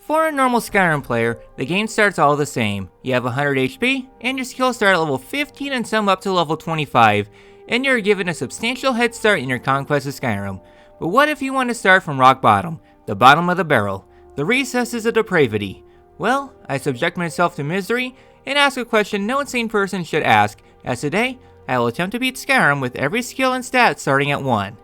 For a normal Skyrim player, the game starts all the same. You have 100 HP, and your skills start at level 15 and some up to level 25, and you're given a substantial head start in your conquest of Skyrim. But what if you want to start from rock bottom, the bottom of the barrel, the recesses of depravity? Well, I subject myself to misery and ask a question no insane person should ask, as today, I will attempt to beat Skyrim with every skill and stat starting at 1.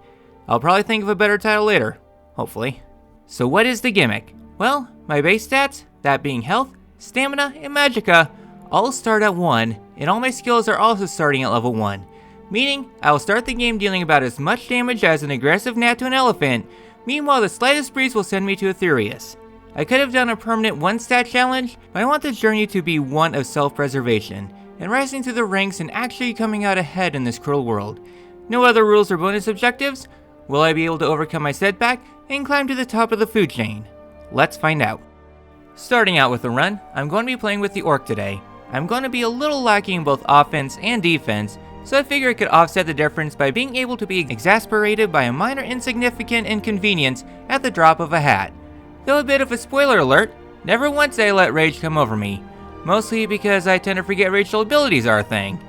I'll probably think of a better title later, hopefully. So what is the gimmick? Well, my base stats, that being health, stamina, and magicka, all start at 1, and all my skills are also starting at level 1. Meaning, I will start the game dealing about as much damage as an aggressive gnat to an elephant, meanwhile the slightest breeze will send me to Aetherius. I could have done a permanent 1-stat challenge, but I want the journey to be one of self-preservation, and rising through the ranks and actually coming out ahead in this cruel world. No other rules or bonus objectives? Will I be able to overcome my setback and climb to the top of the food chain? Let's find out. Starting out with the run, I'm going to be playing with the Orc today. I'm going to be a little lacking in both offense and defense, so I figure I could offset the difference by being able to be exasperated by a minor insignificant inconvenience at the drop of a hat. Though a bit of a spoiler alert, never once did I let rage come over me. Mostly because I tend to forget racial abilities are a thing.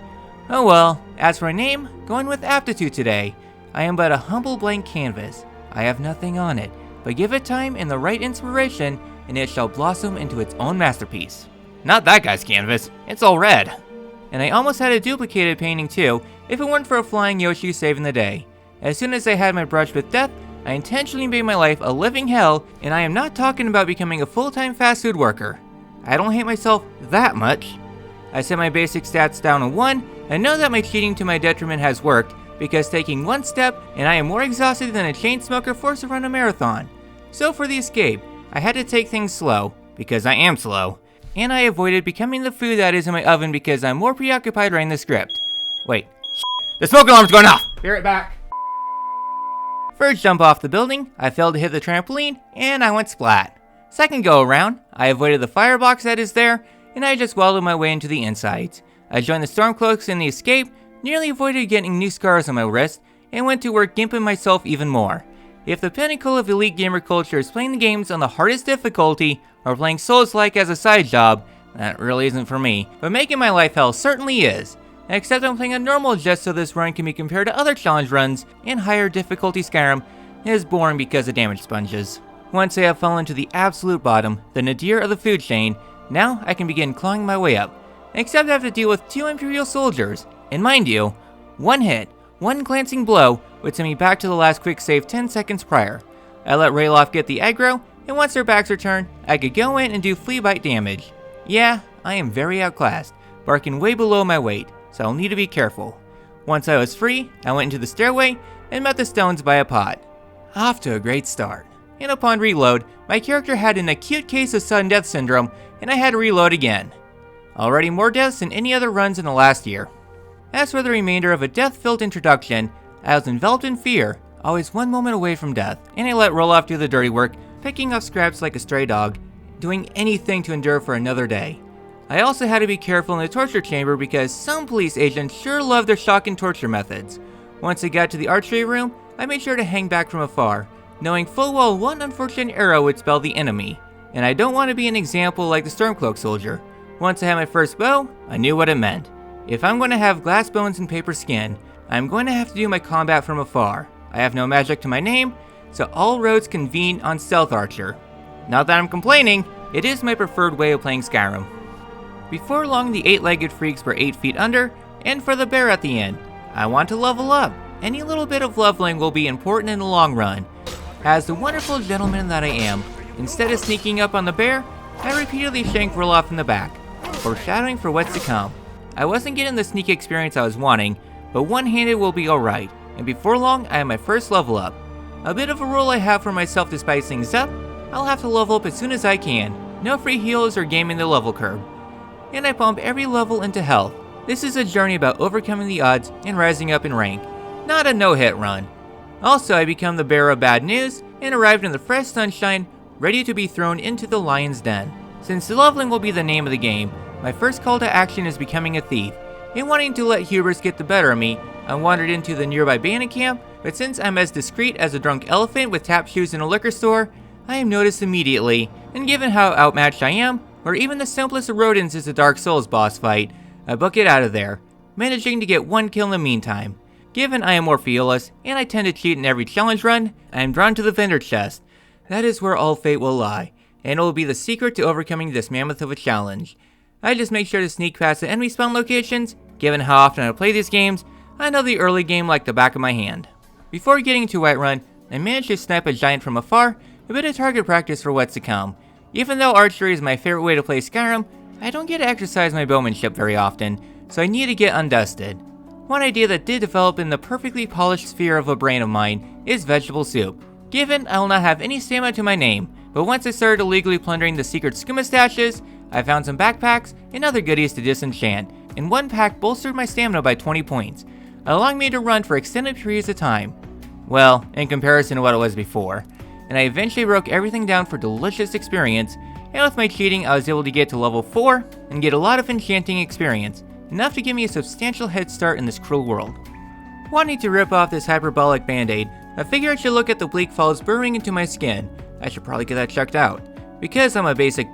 Oh well, as for a name, going with aptitude today. I am but a humble blank canvas. I have nothing on it, but give it time and the right inspiration, and it shall blossom into its own masterpiece. Not that guy's canvas, it's all red. And I almost had a duplicated painting too, if it weren't for a flying Yoshi saving the day. As soon as I had my brush with death, I intentionally made my life a living hell, and I am not talking about becoming a full-time fast food worker. I don't hate myself that much. I set my basic stats down to 1, and know that my cheating to my detriment has worked, because taking one step, and I am more exhausted than a chain smoker forced to run a marathon. So for the escape, I had to take things slow, because I am slow. And I avoided becoming the food that is in my oven because I'm more preoccupied writing the script. Wait, the smoke alarm's going off! Be right back. First jump off the building, I failed to hit the trampoline, and I went splat. Second go around, I avoided the firebox that is there, and I just welded my way into the insides. I joined the Stormcloaks in the escape, nearly avoided getting new scars on my wrist, and went to work gimping myself even more. If the pinnacle of elite gamer culture is playing the games on the hardest difficulty, or playing Souls-like as a side job, that really isn't for me, but making my life hell certainly is. Except I'm playing a normal just so this run can be compared to other challenge runs, and higher difficulty Skyrim is boring because of damage sponges. Once I have fallen to the absolute bottom, the nadir of the food chain, now I can begin clawing my way up. Except I have to deal with 2 Imperial soldiers, and mind you, one hit, one glancing blow would send me back to the last quick save 10 seconds prior. I let Rayloff get the aggro, and once their backs are turned, I could go in and do flea bite damage. Yeah, I am very outclassed, barking way below my weight, so I'll need to be careful. Once I was free, I went into the stairway and met the stones by a pot. Off to a great start. And upon reload, my character had an acute case of sudden death syndrome, and I had to reload again. Already more deaths than any other runs in the last year. As for the remainder of a death-filled introduction, I was enveloped in fear, always one moment away from death, and I let Roloff do the dirty work, picking up scraps like a stray dog, doing anything to endure for another day. I also had to be careful in the torture chamber because some police agents sure love their shock and torture methods. Once I got to the archery room, I made sure to hang back from afar, knowing full well one unfortunate arrow would spell the enemy. And I don't want to be an example like the Stormcloak soldier. Once I had my first bow, I knew what it meant. If I'm going to have glass bones and paper skin, I'm going to have to do my combat from afar. I have no magic to my name, so all roads convene on Stealth Archer. Not that I'm complaining, it is my preferred way of playing Skyrim. Before long, the 8-legged freaks were 8 feet under, and for the bear at the end. I want to level up. Any little bit of leveling will be important in the long run. As the wonderful gentleman that I am, instead of sneaking up on the bear, I repeatedly shanked Roloff in the back, foreshadowing for what's to come. I wasn't getting the sneak experience I was wanting, but one-handed will be alright, and before long I have my first level up. A bit of a rule I have for myself to spice things up, I'll have to level up as soon as I can. No free heals or gaming the level curve. And I pump every level into health. This is a journey about overcoming the odds and rising up in rank, not a no-hit run. Also, I become the bearer of bad news and arrived in the fresh sunshine, ready to be thrown into the lion's den. Since the leveling will be the name of the game, my first call to action is becoming a thief. And wanting to let hubris get the better of me, I wandered into the nearby bandit camp, but since I'm as discreet as a drunk elephant with tap shoes in a liquor store, I am noticed immediately, and given how outmatched I am, where even the simplest of rodents is a Dark Souls boss fight, I book it out of there, managing to get 1 kill in the meantime. Given I am Orpheolus, and I tend to cheat in every challenge run, I am drawn to the vendor chest. That is where all fate will lie, and it will be the secret to overcoming this mammoth of a challenge. I just make sure to sneak past the enemy spawn locations. Given how often I play these games, I know the early game like the back of my hand. Before getting to Whiterun, I managed to snipe a giant from afar, a bit of target practice for what's to come. Even though archery is my favorite way to play Skyrim, I don't get to exercise my bowmanship very often, so I need to get undusted. One idea that did develop in the perfectly polished sphere of a brain of mine is vegetable soup. Given I will not have any stamina to my name, but once I started illegally plundering the secret skooma stashes, I found some backpacks and other goodies to disenchant, and one pack bolstered my stamina by 20 points, allowing me to run for extended periods of time. Well, in comparison to what it was before. And I eventually broke everything down for delicious experience, and with my cheating I was able to get to level 4 and get a lot of enchanting experience, enough to give me a substantial head start in this cruel world. Wanting to rip off this hyperbolic band-aid, I figure I should look at the Bleak Falls burrowing into my skin. I should probably get that checked out. Because I'm a basic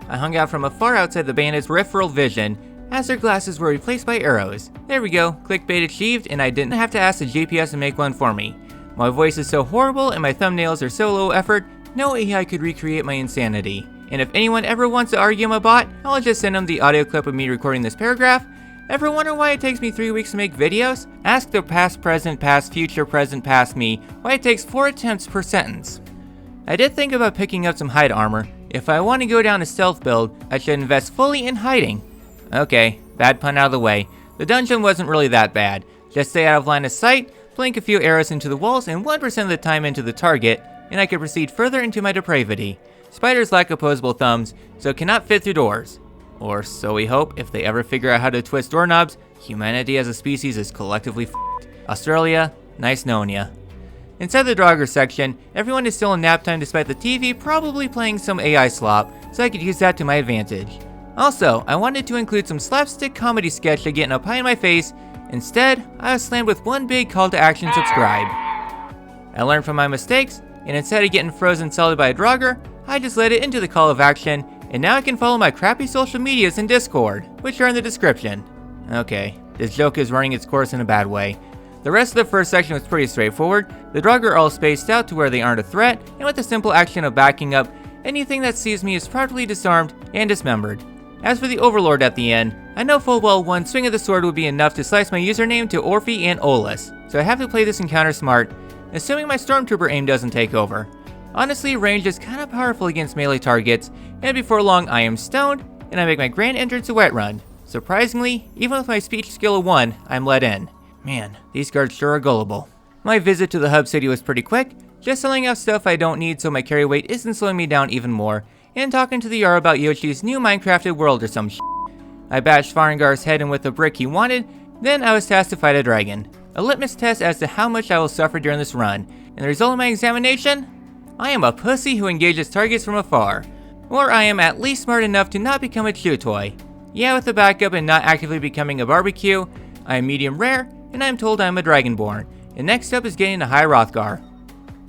I hung out from afar outside the bandit's peripheral vision, as their glasses were replaced by arrows. There we go, clickbait achieved, and I didn't have to ask the GPS to make one for me. My voice is so horrible and my thumbnails are so low effort, no AI could recreate my insanity. And if anyone ever wants to argue my bot, I'll just send them the audio clip of me recording this paragraph. Ever wonder why it takes me 3 weeks to make videos? Ask the past, future, present, past me why it takes 4 attempts per sentence. I did think about picking up some hide armor. If I want to go down a stealth build, I should invest fully in hiding. Okay, bad pun out of the way. The dungeon wasn't really that bad. Just stay out of line of sight, blink a few arrows into the walls and 1% of the time into the target, and I could proceed further into my depravity. Spiders lack opposable thumbs, so cannot fit through doors. Or so we hope. If they ever figure out how to twist doorknobs, humanity as a species is collectively f***ed. Australia, nice knowing ya. Inside the Draugr section, everyone is still in nap time despite the TV probably playing some AI slop, so I could use that to my advantage. Also, I wanted to include some slapstick comedy sketch to get in a pie in my face. Instead, I was slammed with one big call to action: subscribe. I learned from my mistakes, and instead of getting frozen solid by a Draugr, I just led it into the call of action, and now I can follow my crappy social medias in Discord, which are in the description. Okay, this joke is running its course in a bad way. The rest of the first section was pretty straightforward. The Draugr are all spaced out to where they aren't a threat, and with the simple action of backing up, anything that sees me is properly disarmed and dismembered. As for the Overlord at the end, I know full well one swing of the sword would be enough to slice my username to Orphe and Olus, so I have to play this encounter smart, assuming my Stormtrooper aim doesn't take over. Honestly, range is kinda powerful against melee targets, and before long I am stoned, and I make my grand entrance to Whiterun. Surprisingly, even with my speech skill of 1, I'm let in. Man, these guards sure are gullible. My visit to the hub city was pretty quick, just selling off stuff I don't need so my carry weight isn't slowing me down even more, and talking to the Jarl about Yoshi's new Minecrafted world or some shit. I bashed Farengar's head in with the brick he wanted, then I was tasked to fight a dragon. A litmus test as to how much I will suffer during this run, and the result of my examination? I am a pussy who engages targets from afar. Or I am at least smart enough to not become a chew toy. Yeah, with the backup and not actively becoming a barbecue, I am medium rare, and I am told I am a dragonborn, and next up is getting to High Hrothgar.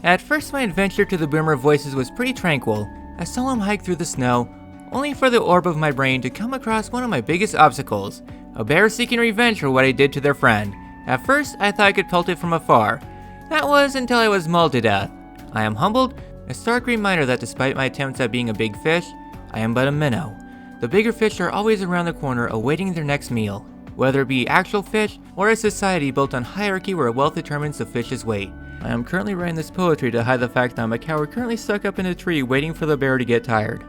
At first my adventure to the Boomer of Voices was pretty tranquil. I saw him hike through the snow, only for the orb of my brain to come across one of my biggest obstacles, a bear seeking revenge for what I did to their friend. At first I thought I could pelt it from afar. That was until I was mauled to death. I am humbled, a stark reminder that despite my attempts at being a big fish, I am but a minnow. The bigger fish are always around the corner awaiting their next meal, whether it be actual fish or a society built on hierarchy where wealth determines the fish's weight. I am currently writing this poetry to hide the fact that I'm a coward currently stuck up in a tree waiting for the bear to get tired.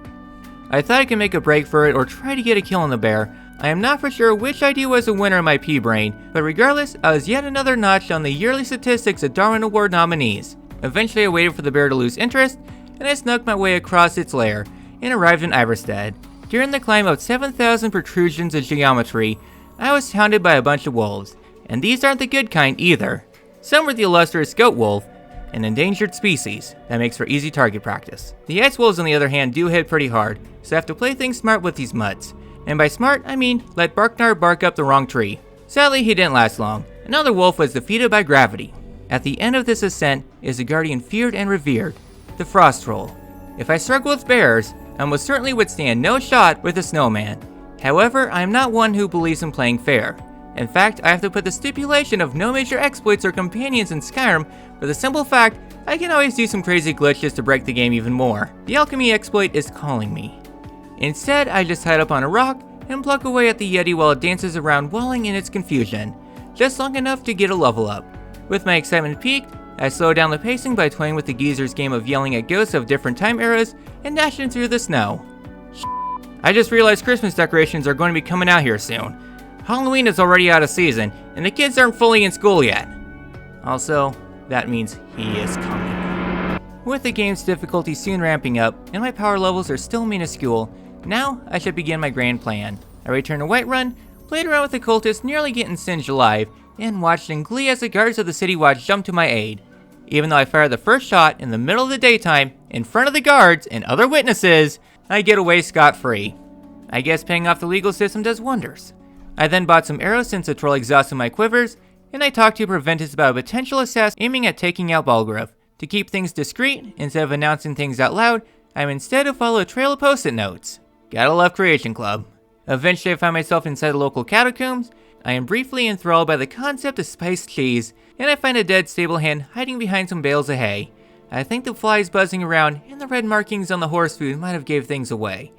I thought I could make a break for it or try to get a kill on the bear. I am not for sure which idea was a winner in my pea brain, but regardless, I was yet another notch on the yearly statistics of Darwin Award nominees. Eventually I waited for the bear to lose interest, and I snuck my way across its lair, and arrived in Iverstead. During the climb of 7,000 protrusions of geometry, I was hounded by a bunch of wolves, and these aren't the good kind either. Some were the illustrious goat wolf, an endangered species that makes for easy target practice. The X-wolves on the other hand do hit pretty hard, so I have to play things smart with these mutts. And by smart, I mean let Barknar bark up the wrong tree. Sadly, he didn't last long. Another wolf was defeated by gravity. At the end of this ascent is a guardian feared and revered, the Frost Troll. If I struggle with bears, and will certainly withstand no shot with a snowman. However, I am not one who believes in playing fair. In fact, I have to put the stipulation of no major exploits or companions in Skyrim for the simple fact I can always do some crazy glitches to break the game even more. The alchemy exploit is calling me. Instead, I just hide up on a rock and pluck away at the Yeti while it dances around walling in its confusion, just long enough to get a level up. With my excitement peaked, I slow down the pacing by toying with the geezer's game of yelling at ghosts of different time eras and dashing through the snow. I just realized Christmas decorations are going to be coming out here soon. Halloween is already out of season, and the kids aren't fully in school yet. Also, that means he is coming. With the game's difficulty soon ramping up, and my power levels are still minuscule, now I should begin my grand plan. I returned to Whiterun, played around with the cultists nearly getting singed alive, and watched in glee as the guards of the city watch jumped to my aid. Even though I fired the first shot in the middle of the daytime, in front of the guards and other witnesses, I get away scot-free. I guess paying off the legal system does wonders. I then bought some arrows since the troll exhausted my quivers, and I talked to Preventus about a potential assassin aiming at taking out Balgruuf. To keep things discreet, instead of announcing things out loud, I'm instead to follow a trail of post-it notes. Gotta love Creation Club. Eventually I find myself inside the local catacombs. I am briefly enthralled by the concept of spiced cheese, and I find a dead stable hand hiding behind some bales of hay. I think the flies buzzing around and the red markings on the horse food might have gave things away.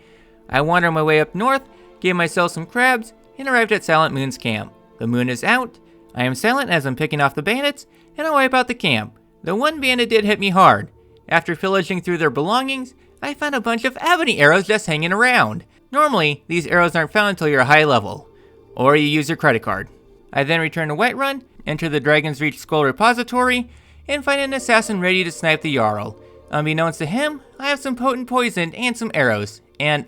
I wander my way up north, gave myself some crabs, and arrived at Silent Moon's camp. The moon is out. I am silent as I'm picking off the bandits, and I wipe out the camp. The one bandit did hit me hard. After pillaging through their belongings, I found a bunch of ebony arrows just hanging around. Normally, these arrows aren't found until you're a high level, or you use your credit card. I then return to Whiterun, enter the Dragon's Reach scroll repository, and find an assassin ready to snipe the Jarl. Unbeknownst to him, I have some potent poison and some arrows, and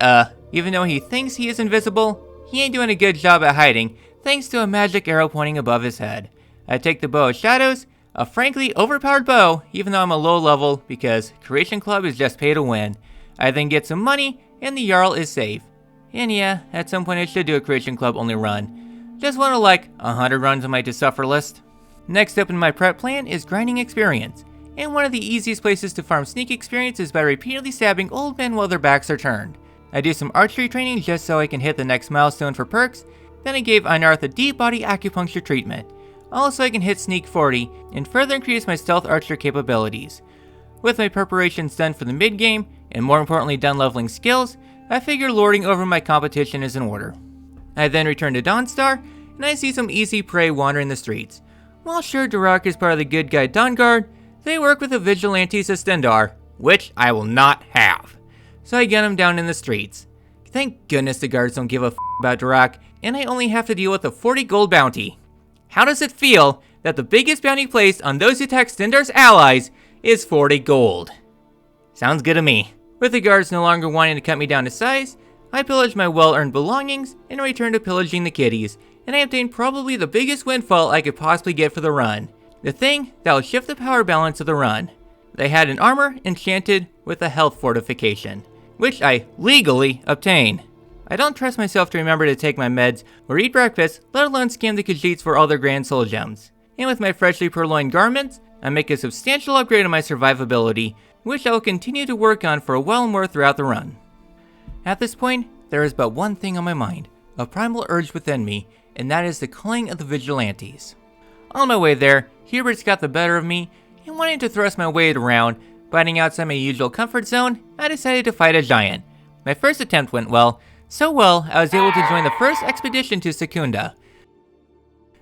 even though he thinks he is invisible, he ain't doing a good job at hiding, thanks to a magic arrow pointing above his head. I take the Bow of Shadows, a frankly overpowered bow, even though I'm a low level, because Creation Club is just pay to win. I then get some money, and the Jarl is safe. And yeah, at some point I should do a Creation Club only run. Just one of like 100 runs on my to suffer list. Next up in my prep plan is grinding experience, and one of the easiest places to farm sneak experience is by repeatedly stabbing old men while their backs are turned. I do some archery training just so I can hit the next milestone for perks, then I gave Einarth a deep body acupuncture treatment, also I can hit sneak 40 and further increase my stealth archer capabilities. With my preparations done for the mid game, and more importantly done leveling skills, I figure lording over my competition is in order. I then return to Dawnstar, and I see some easy prey wandering the streets. While sure Durak is part of the good guy Dawnguard, they work with the vigilantes of Stendarr, which I will not have. So I gun them down in the streets. Thank goodness the guards don't give a f about Durak, and I only have to deal with a 40 gold bounty. How does it feel that the biggest bounty placed on those who attack Stendarr's allies is 40 gold? Sounds good to me. With the guards no longer wanting to cut me down to size, I pillage my well-earned belongings and return to pillaging the kitties, and I obtain probably the biggest windfall I could possibly get for the run. The thing that will shift the power balance of the run. They had an armor enchanted with a health fortification, which I legally obtain. I don't trust myself to remember to take my meds or eat breakfast, let alone scan the Khajiits for all their grand soul gems. And with my freshly purloined garments, I make a substantial upgrade on my survivability, which I will continue to work on for a while more throughout the run. At this point, there is but one thing on my mind, a primal urge within me, and that is the calling of the vigilantes. On my way there, Hubert's got the better of me, and wanting to thrust my weight around, biting outside my usual comfort zone, I decided to fight a giant. My first attempt went well, so well I was able to join the first expedition to Secunda.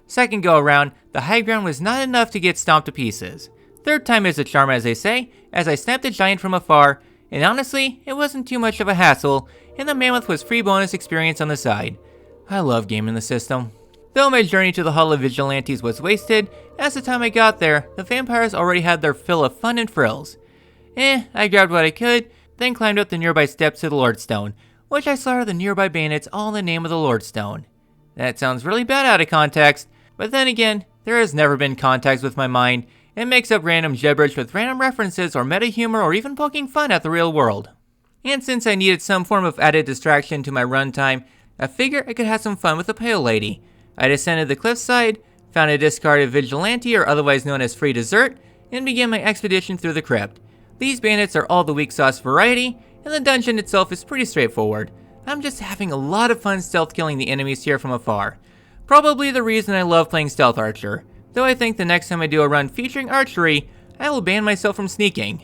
Second go around, the high ground was not enough to get stomped to pieces. Third time is a charm, as they say, as I snapped the giant from afar, and honestly, it wasn't too much of a hassle, and the mammoth was free bonus experience on the side. I love gaming the system. Though my journey to the Hall of Vigilantes was wasted, as the time I got there, the vampires already had their fill of fun and frills. I grabbed what I could, then climbed up the nearby steps to the Lordstone, which I slaughtered the nearby bandits all in the name of the Lordstone. That sounds really bad out of context, but then again, there has never been context with my mind, and makes up random gibberish with random references or meta humor or even poking fun at the real world. And since I needed some form of added distraction to my runtime, I figured I could have some fun with the Pale Lady. I descended the cliffside, found a discarded vigilante or otherwise known as free dessert, and began my expedition through the crypt. These bandits are all the weak sauce variety, and the dungeon itself is pretty straightforward. I'm just having a lot of fun stealth killing the enemies here from afar. Probably the reason I love playing Stealth Archer, though I think the next time I do a run featuring archery, I will ban myself from sneaking.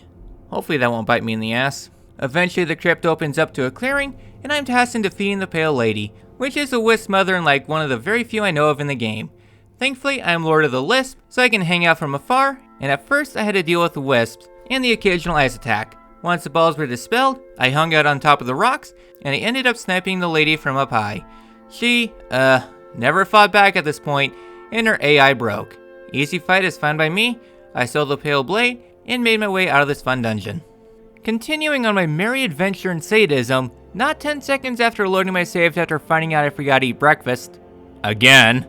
Hopefully that won't bite me in the ass. Eventually the crypt opens up to a clearing, and I'm tasked in defeating the Pale Lady, which is a wisp mother and like one of the very few I know of in the game. Thankfully, I am Lord of the Lisp, so I can hang out from afar, and at first I had to deal with the wisps and the occasional ice attack. Once the balls were dispelled, I hung out on top of the rocks, and I ended up sniping the lady from up high. She, never fought back at this point, and her AI broke. Easy fight is fine by me. I stole the Pale Blade, and made my way out of this fun dungeon. Continuing on my merry adventure in sadism, not 10 seconds after loading my saves after finding out I forgot to eat breakfast, again,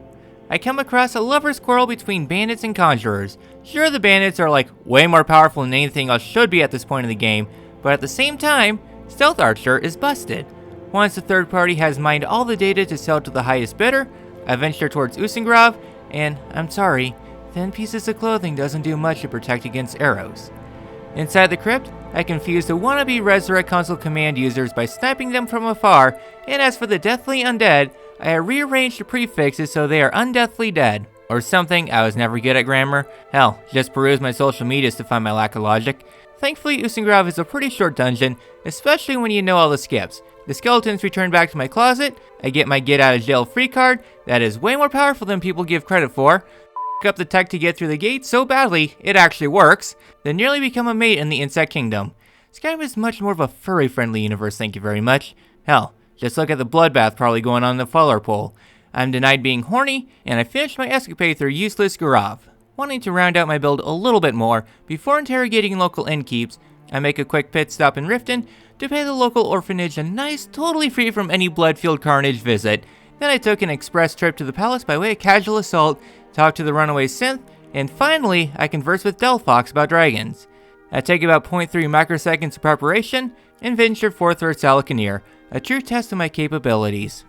I come across a lover's quarrel between bandits and conjurers. Sure, the bandits are like way more powerful than anything else should be at this point in the game, but at the same time, Stealth Archer is busted. Once the third party has mined all the data to sell to the highest bidder, I venture towards Usengrov, and I'm sorry, thin pieces of clothing doesn't do much to protect against arrows. Inside the crypt, I confuse the wannabe Resurrect console command users by sniping them from afar, and as for the deathly undead, I rearranged the prefixes so they are undeathly dead. Or something. I was never good at grammar. Hell, just peruse my social medias to find my lack of logic. Thankfully, Usengrov is a pretty short dungeon, especially when you know all the skips. The skeletons return back to my closet, I get my get out of jail free card, that is way more powerful than people give credit for, up the tech to get through the gate so badly, it actually works, then nearly become a mate in the Insect Kingdom. Skyrim is much more of a furry-friendly universe, thank you very much. Hell, just look at the bloodbath probably going on in the follower poll. I'm denied being horny, and I finished my escapade through useless Gurav. Wanting to round out my build a little bit more, before interrogating local innkeeps, I make a quick pit stop in Riften to pay the local orphanage a nice, totally free from any blood-fueled carnage visit. Then I took an express trip to the palace by way of casual assault, talked to the runaway synth, and finally, I converse with Delphox about dragons. I take about 0.3 microseconds of preparation, and venture forth towards Salakanir, a true test of my capabilities.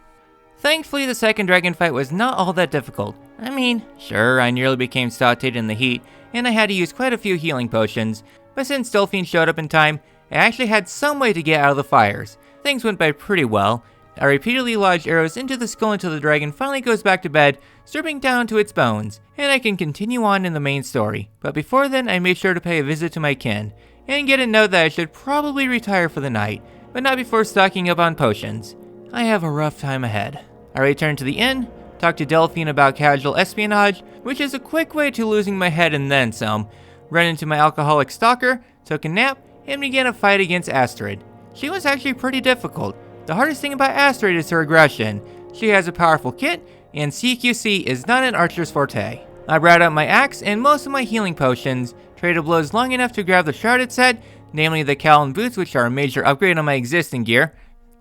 Thankfully, the second dragon fight was not all that difficult. I mean, sure, I nearly became sauteed in the heat, and I had to use quite a few healing potions, but since Delphine showed up in time, I actually had some way to get out of the fires. Things went by pretty well. I repeatedly lodged arrows into the skull until the dragon finally goes back to bed, stripping down to its bones, and I can continue on in the main story. But before then, I made sure to pay a visit to my kin, and get a note that I should probably retire for the night, but not before stocking up on potions. I have a rough time ahead. I return to the inn, talk to Delphine about casual espionage, which is a quick way to losing my head and then some, run into my alcoholic stalker, took a nap, and began a fight against Astrid. She was actually pretty difficult. The hardest thing about Astrid is her aggression. She has a powerful kit, and CQC is not an archer's forte. I brought out my axe and most of my healing potions, traded blows long enough to grab the shrouded set, namely the cowl and boots, which are a major upgrade on my existing gear,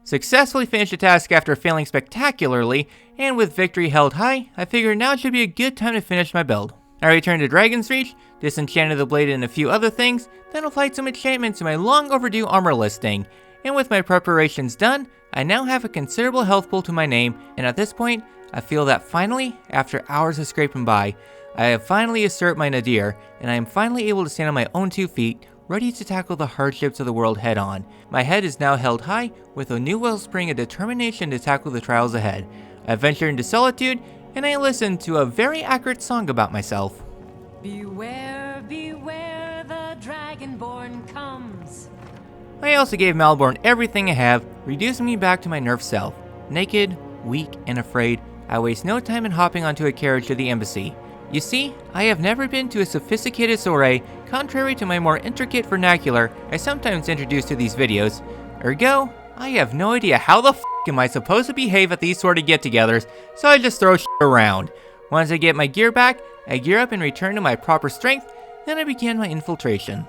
successfully finished the task after failing spectacularly, and with victory held high, I figured now should be a good time to finish my build. I returned to Dragon's Reach, disenchanted the blade and a few other things, then applied some enchantments to my long overdue armor listing, and with my preparations done, I now have a considerable health pool to my name, and at this point, I feel that finally, after hours of scraping by, I have finally usurped my nadir, and I am finally able to stand on my own 2 feet, ready to tackle the hardships of the world head on. My head is now held high, with a new wellspring of determination to tackle the trials ahead. I venture into solitude, and I listen to a very accurate song about myself. Beware, beware, the Dragonborn comes. I also gave Malborn everything I have, reducing me back to my nerfed self. Naked, weak, and afraid, I waste no time in hopping onto a carriage to the embassy. You see, I have never been to a sophisticated soiree, contrary to my more intricate vernacular I sometimes introduce to these videos. Ergo, I have no idea how the f am I supposed to behave at these sort of get-togethers, so I just throw shit around. Once I get my gear back, I gear up and return to my proper strength, then I begin my infiltration.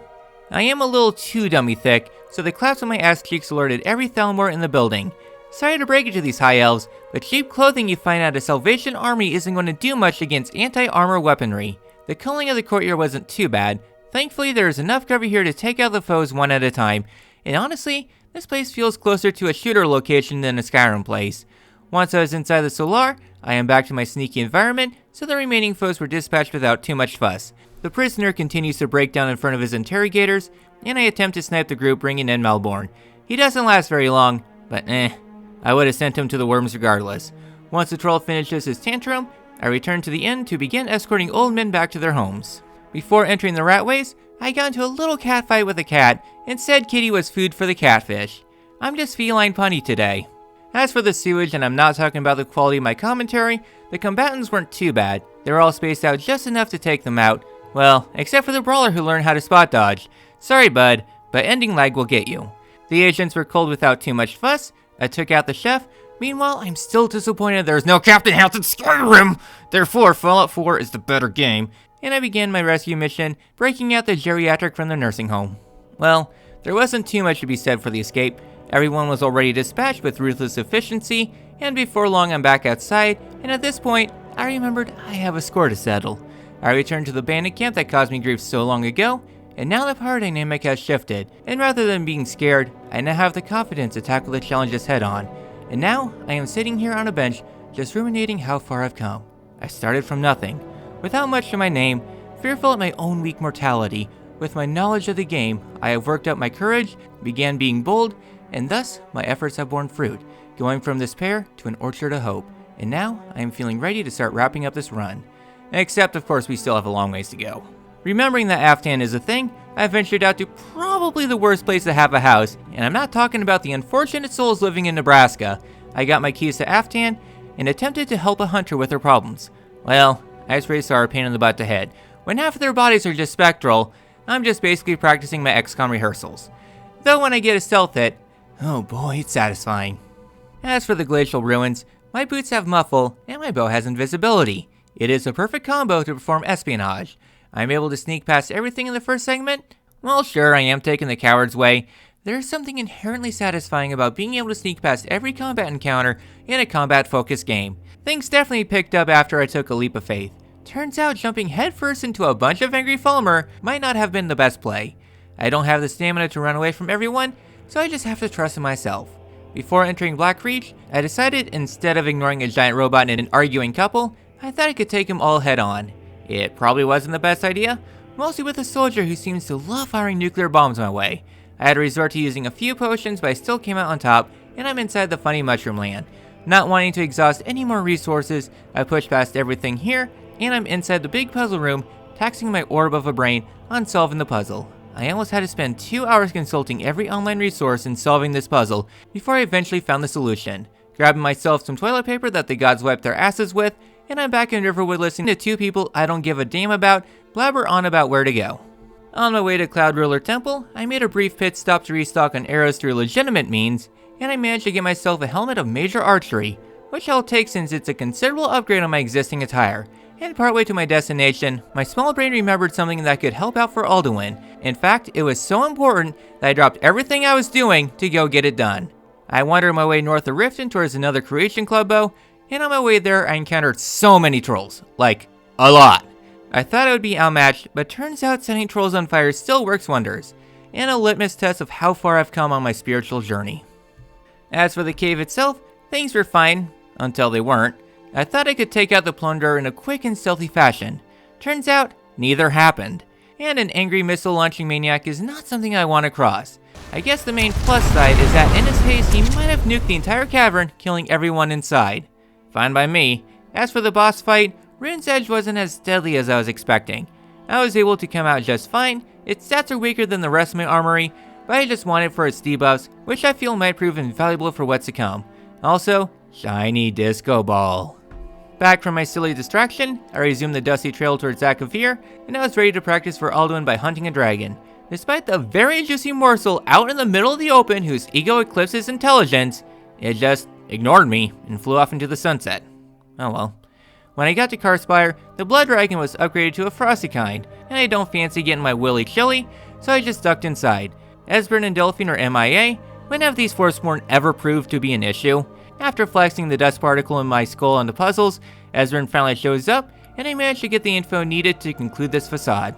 I am a little too dummy thick, so the claps on my ass cheeks alerted every Thalmor in the building. Sorry to break it to these high elves, but cheap clothing you find at a Salvation Army isn't going to do much against anti-armor weaponry. The culling of the courtyard wasn't too bad. Thankfully, there is enough cover here to take out the foes one at a time, and honestly, this place feels closer to a shooter location than a Skyrim place. Once I was inside the Solar, I am back to my sneaky environment, so the remaining foes were dispatched without too much fuss. The prisoner continues to break down in front of his interrogators, and I attempt to snipe the group bringing in Malborn. He doesn't last very long, but I would have sent him to the worms regardless. Once the troll finishes his tantrum, I return to the inn to begin escorting old men back to their homes. Before entering the ratways, I got into a little cat fight with a cat and said kitty was food for the catfish. I'm just feline punny today. As for the sewage, and I'm not talking about the quality of my commentary, the combatants weren't too bad. They were all spaced out just enough to take them out. Well, except for the brawler who learned how to spot dodge. Sorry bud, but ending lag will get you. The agents were cold without too much fuss. I took out the chef. Meanwhile, I'm still disappointed there's no Captain House in Skyrim! Therefore, Fallout 4 is the better game. And I began my rescue mission, breaking out the geriatric from the nursing home. Well, there wasn't too much to be said for the escape. Everyone was already dispatched with ruthless efficiency, and before long I'm back outside, and at this point, I remembered I have a score to settle. I returned to the bandit camp that caused me grief so long ago, and now the power dynamic has shifted, and rather than being scared, I now have the confidence to tackle the challenges head on. And now, I am sitting here on a bench, just ruminating how far I've come. I started from nothing, without much to my name, fearful at my own weak mortality. With my knowledge of the game, I have worked up my courage, began being bold, and thus, my efforts have borne fruit, going from despair to an orchard of hope. And now, I am feeling ready to start wrapping up this run. Except, of course, we still have a long ways to go. Remembering that Afghan is a thing, I ventured out to probably the worst place to have a house, and I'm not talking about the unfortunate souls living in Nebraska. I got my keys to Afghan, and attempted to help a hunter with her problems. Well, I just really saw a pain in the butt to head. When half of their bodies are just spectral, I'm just basically practicing my XCOM rehearsals. Though when I get a stealth hit, oh boy, it's satisfying. As for the glacial ruins, my boots have muffle, and my bow has invisibility. It is a perfect combo to perform espionage. I'm able to sneak past everything in the first segment? Well, sure, I am taking the coward's way. There's something inherently satisfying about being able to sneak past every combat encounter in a combat-focused game. Things definitely picked up after I took a leap of faith. Turns out jumping headfirst into a bunch of angry Thalmor might not have been the best play. I don't have the stamina to run away from everyone, so I just have to trust in myself. Before entering Blackreach, I decided instead of ignoring a giant robot and an arguing couple, I thought I could take them all head on. It probably wasn't the best idea, mostly with a soldier who seems to love firing nuclear bombs my way. I had to resort to using a few potions, but I still came out on top, and I'm inside the funny mushroom land. Not wanting to exhaust any more resources, I pushed past everything here, and I'm inside the big puzzle room, taxing my orb of a brain on solving the puzzle. I almost had to spend 2 hours consulting every online resource in solving this puzzle before I eventually found the solution. Grabbing myself some toilet paper that the gods wiped their asses with, and I'm back in Riverwood listening to two people I don't give a damn about blabber on about where to go. On my way to Cloud Ruler Temple, I made a brief pit stop to restock on arrows through legitimate means, and I managed to get myself a helmet of major archery, which I'll take since it's a considerable upgrade on my existing attire. And partway to my destination, my small brain remembered something that could help out for Alduin. In fact, it was so important that I dropped everything I was doing to go get it done. I wandered my way north of Riften towards another Croatian club bow, and on my way there I encountered so many trolls. Like, a lot. I thought I would be outmatched, but turns out setting trolls on fire still works wonders, and a litmus test of how far I've come on my spiritual journey. As for the cave itself, things were fine, until they weren't. I thought I could take out the plunderer in a quick and stealthy fashion. Turns out, neither happened. And an angry missile launching maniac is not something I want to cross. I guess the main plus side is that in his haste he might have nuked the entire cavern, killing everyone inside. Fine by me. As for the boss fight, Rune's Edge wasn't as deadly as I was expecting. I was able to come out just fine. Its stats are weaker than the rest of my armory, but I just want it for its debuffs, which I feel might prove invaluable for what's to come. Also, shiny disco ball. Back from my silly distraction, I resumed the dusty trail towards Zakavir, and I was ready to practice for Alduin by hunting a dragon. Despite the very juicy morsel out in the middle of the open whose ego eclipses intelligence, it just ignored me and flew off into the sunset. Oh well. When I got to Karspire, the blood dragon was upgraded to a frosty kind, and I don't fancy getting my willy chilly, so I just ducked inside. Esbern and Delphine are MIA. When have these Forsworn ever proved to be an issue? After flexing the dust particle in my skull on the puzzles, Esbern finally shows up, and I managed to get the info needed to conclude this facade.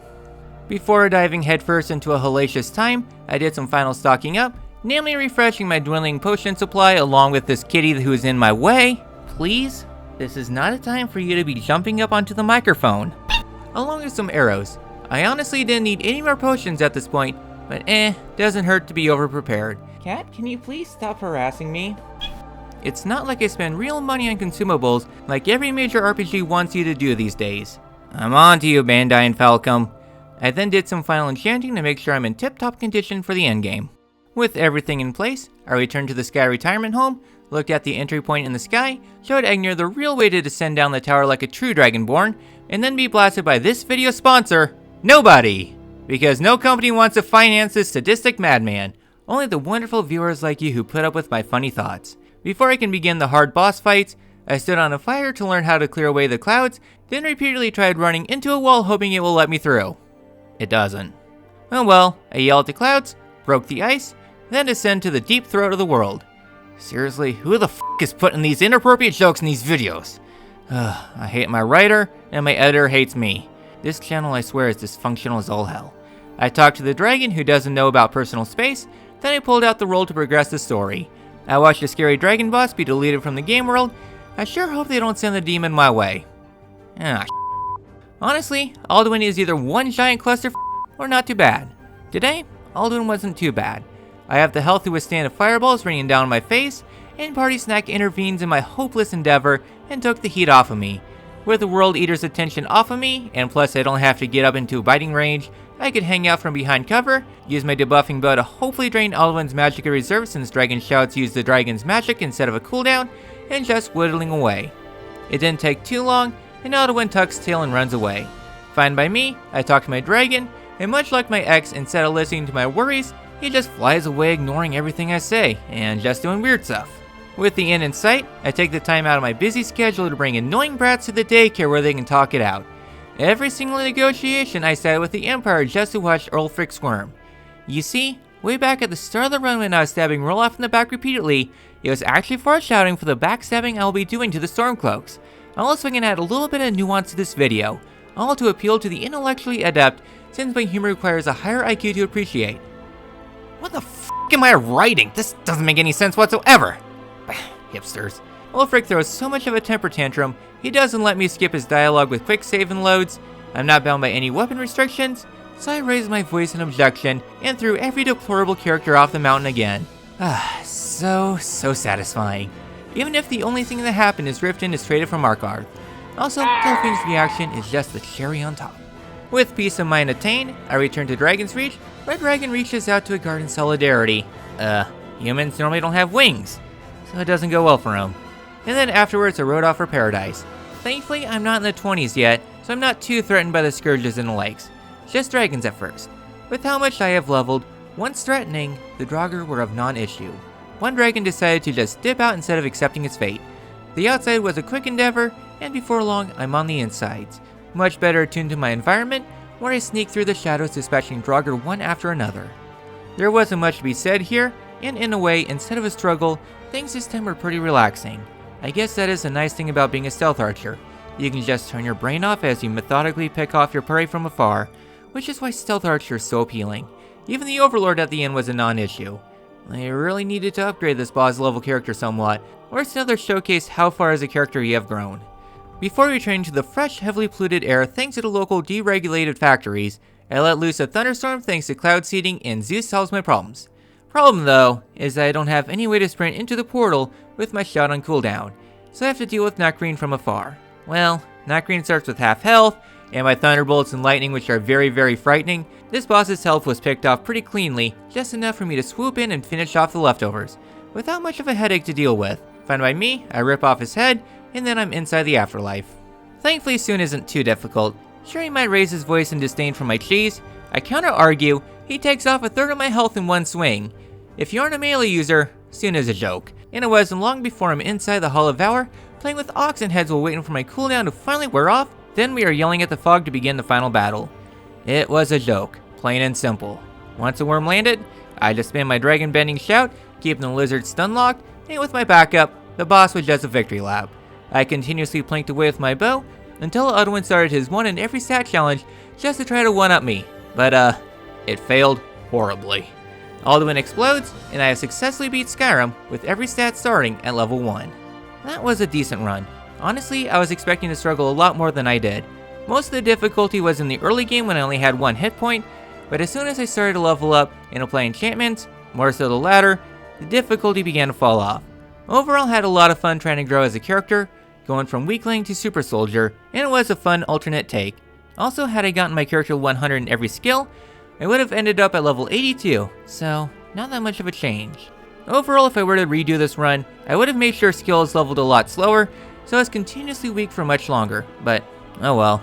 Before diving headfirst into a hellacious time, I did some final stocking up, namely refreshing my dwindling potion supply along with this kitty who is in my way. Please? This is not a time for you to be jumping up onto the microphone. Along with some arrows. I honestly didn't need any more potions at this point, But doesn't hurt to be overprepared. Cat, can you please stop harassing me? It's not like I spend real money on consumables like every major RPG wants you to do these days. I'm on to you, Bandai and Falcom. I then did some final enchanting to make sure I'm in tip-top condition for the endgame. With everything in place, I returned to the Sky retirement home, looked at the entry point in the sky, showed Egnir the real way to descend down the tower like a true Dragonborn, and then be blasted by this video sponsor, nobody! Because no company wants to finance this sadistic madman, only the wonderful viewers like you who put up with my funny thoughts. Before I can begin the hard boss fights, I stood on a fire to learn how to clear away the clouds, then repeatedly tried running into a wall hoping it will let me through. It doesn't. Oh well, I yell at the clouds, broke the ice, then descend to the deep throat of the world. Seriously, who the f*** is putting these inappropriate jokes in these videos? I hate my writer, and my editor hates me. This channel, I swear, is dysfunctional as all hell. I talked to the dragon who doesn't know about personal space, then I pulled out the roll to progress the story. I watched a scary dragon boss be deleted from the game world. I sure hope they don't send the demon my way. Honestly, Alduin is either one giant cluster or not too bad. Today, Alduin wasn't too bad. I have the health to withstand the fireballs raining down my face, and Party Snack intervenes in my hopeless endeavor and took the heat off of me. With the World Eater's attention off of me, and plus I don't have to get up into biting range, I could hang out from behind cover, use my debuffing bow to hopefully drain Alduin's magic reserve since Dragon Shouts use the dragon's magic instead of a cooldown, and just whittling away. It didn't take too long, and Alduin tucks tail and runs away. Fine by me, I talk to my dragon, and much like my ex, instead of listening to my worries, he just flies away ignoring everything I say, and just doing weird stuff. With the end in sight, I take the time out of my busy schedule to bring annoying brats to the daycare where they can talk it out. Every single negotiation I sat with the Empire just to watch Ulfric squirm. You see, way back at the start of the run when I was stabbing Roloff in the back repeatedly, it was actually foreshadowing for the backstabbing I will be doing to the Stormcloaks. I'll also add a little bit of nuance to this video, all to appeal to the intellectually adept since my humor requires a higher IQ to appreciate. What the f*** am I writing? This doesn't make any sense whatsoever. Hipsters. Ulfric throws so much of a temper tantrum, he doesn't let me skip his dialogue with quick save and loads. I'm not bound by any weapon restrictions, so I raised my voice in objection and threw every deplorable character off the mountain again. So satisfying. Even if the only thing that happened is Riften is traded from Markarth. Also, Delphine's reaction is just the cherry on top. With peace of mind attained, I return to Dragon's Reach, where Dragon reaches out to a guard in solidarity. Humans normally don't have wings, so it doesn't go well for him. And then afterwards I rode off for paradise. Thankfully, I'm not in the 20s yet, so I'm not too threatened by the scourges and the likes. Just dragons at first. With how much I have leveled, once threatening, the Draugr were of non-issue. One dragon decided to just dip out instead of accepting its fate. The outside was a quick endeavor, and before long, I'm on the insides. Much better attuned to my environment, where I sneak through the shadows dispatching Draugr one after another. There wasn't much to be said here, and in a way, instead of a struggle, things this time were pretty relaxing. I guess that is the nice thing about being a stealth archer. You can just turn your brain off as you methodically pick off your prey from afar, which is why stealth archer is so appealing. Even the Overlord at the end was a non-issue. I really needed to upgrade this boss level character somewhat, or it's another showcase how far as a character you have grown. Before returning to the fresh, heavily polluted air thanks to the local deregulated factories, I let loose a thunderstorm thanks to cloud seeding and Zeus solves my problems. Problem though, is that I don't have any way to sprint into the portal with my shout on cooldown, so I have to deal with Nocturne from afar. Well, Nocturne starts with half health, and my thunderbolts and lightning which are very frightening, this boss's health was picked off pretty cleanly, just enough for me to swoop in and finish off the leftovers, without much of a headache to deal with. Fine by me, I rip off his head, and then I'm inside the afterlife. Thankfully Soon isn't too difficult. Sure, he might raise his voice in disdain for my cheese. I counter-argue, he takes off a third of my health in one swing. If you aren't a melee user, Soon is a joke. And it wasn't long before I'm inside the Hall of Valor, playing with oxen heads while waiting for my cooldown to finally wear off, then we are yelling at the fog to begin the final battle. It was a joke, plain and simple. Once a worm landed, I just spam my dragon bending shout, keeping the lizard stun locked, and with my backup, the boss was just a victory lap. I continuously planked away with my bow, until Alduin started his one in every stat challenge just to try to one-up me, but it failed horribly. Alduin explodes, and I have successfully beat Skyrim with every stat starting at level 1. That was a decent run. Honestly, I was expecting to struggle a lot more than I did. Most of the difficulty was in the early game when I only had one hit point, but as soon as I started to level up and apply enchantments, more so the latter, the difficulty began to fall off. Overall, had a lot of fun trying to grow as a character, going from weakling to super soldier, and it was a fun alternate take. Also, had I gotten my character 100 in every skill, I would have ended up at level 82, so not that much of a change. Overall, if I were to redo this run, I would have made sure skills leveled a lot slower, so I was continuously weak for much longer, but oh well.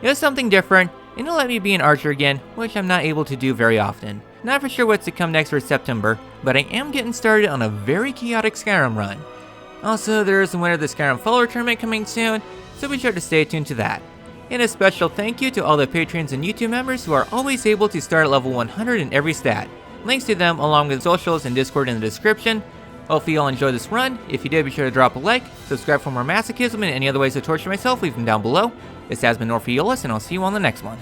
It was something different, and it'll let me be an archer again, which I'm not able to do very often. Not for sure what's to come next for September, but I am getting started on a very chaotic Skyrim run. Also, there is the winner of the Skyrim follower tournament coming soon, so be sure to stay tuned to that. And a special thank you to all the patrons and YouTube members who are always able to start at level 100 in every stat. Links to them along with socials and Discord in the description. Hopefully you all enjoyed this run. If you did, be sure to drop a like, subscribe for more masochism and any other ways to torture myself, leave them down below. This has been Orpheolus, and I'll see you on the next one.